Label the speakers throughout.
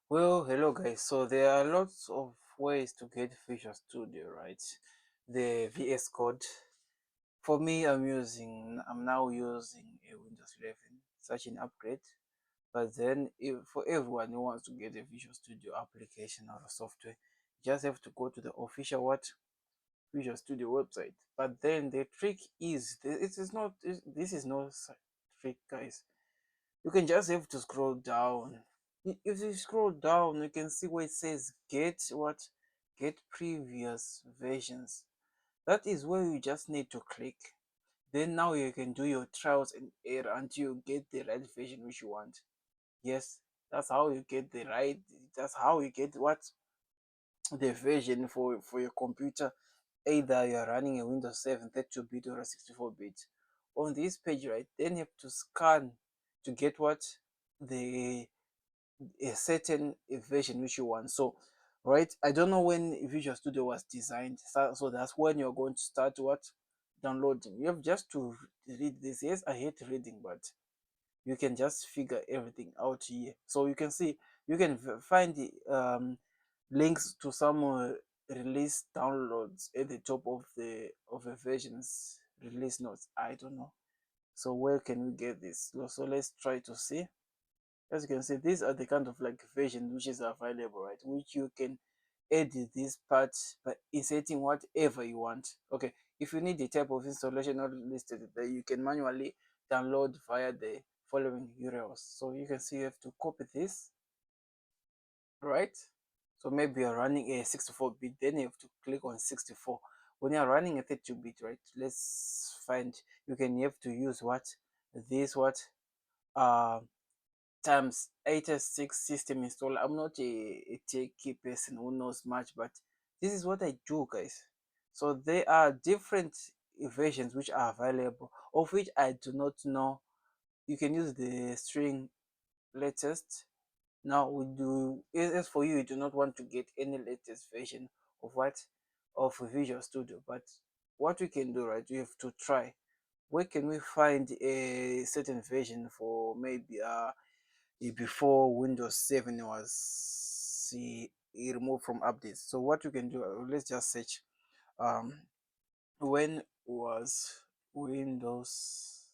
Speaker 1: Well, hello guys. So there are lots of ways to get Visual Studio, right? The VS Code. For me, I'm now using a Windows 11, such an upgrade. But then, if, for everyone who wants to get a Visual Studio application or a software, you just have to go to the official Visual Studio website. But then the trick is, this is no trick, guys. You can just have to scroll down. If you scroll down, you can see where it says get previous versions. That is where you just need to click. Then now you can do your trials and error until you get the right version which you want. Yes, that's how you get the right. That's how you get the version for your computer. Either you are running a Windows 7 32-bit or a 64-bit. On this page, right, then you have to scan to get the a certain version which you want. So, right, I don't know when Visual Studio was designed, so that's when you're going to start downloading. You have just to read this. Yes, I hate reading, but you can just figure everything out here. So you can see, you can find the links to some release downloads at the top of the versions release notes. I don't know. So where can we get this? So let's try to see. As you can see, these are the kind of like version which is available, right? Which you can edit this part by inserting whatever you want. Okay, if you need the type of installation not listed there, you can manually download via the following URLs. So you can see you have to copy this, right? So maybe you're running a 64-bit, then you have to click on 64. When you're running a 32-bit, right? Let's find, you have to use this uh times 86 system installer. I'm not a techie person who knows much, but this is what I do, guys. So there are different versions which are available, of which I do not know. You can use the string latest. Now we do, as for you, you do not want to get any latest version of Visual Studio, but what we can do, right, we have to try where can we find a certain version for maybe before Windows 7 was removed from updates. So what you can do, let's just search um when was Windows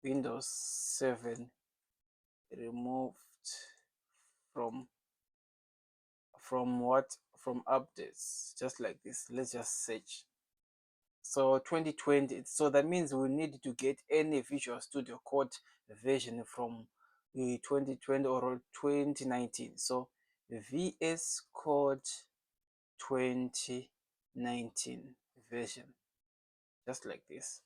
Speaker 1: Windows 7 removed from from updates, just like this. Let's just search. So 2020, so that means we need to get any Visual Studio Code version from the 2020 or 2019. So VS Code 2019 version, just like this.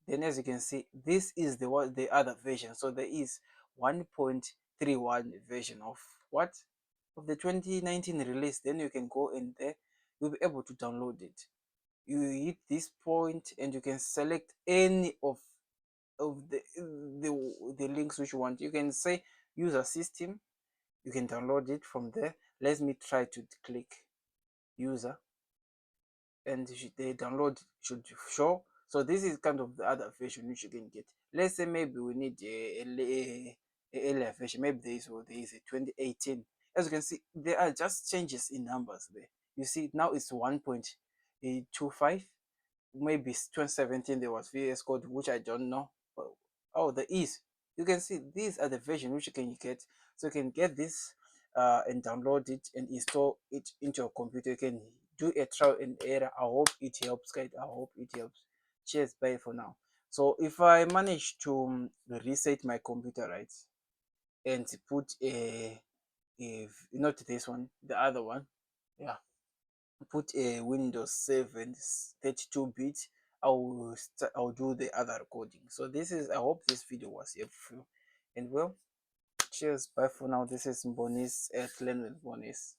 Speaker 1: Then as you can see, this is the other version. So there is 1.31 version of what of the 2019 release. Then you can go in there, you'll be able to download it. You hit this point and you can select any of the links which you want. You can say user system, you can download it from there. Let me try to click user, and the download should show. So this is kind of the other version which you can get. Let's say maybe we need a earlier version. Maybe there is a 2018. As you can see, there are just changes in numbers there. You see now it's 1.25. Maybe 2017 there was VS Code, which I don't know. Oh, there is. You can see these are the version which you can get. So you can get this and download it and install it into your computer. You can do a trial and error. I hope it helps, guys. I hope it helps. Cheers, bye for now. So if I manage to reset my computer, right, and put a not this one, the other one, yeah, put a Windows 7 32-bit, I'll do the other recording. So this is, I hope this video was helpful. And well, cheers, bye for now. This is Bonis at Learn with Bonis.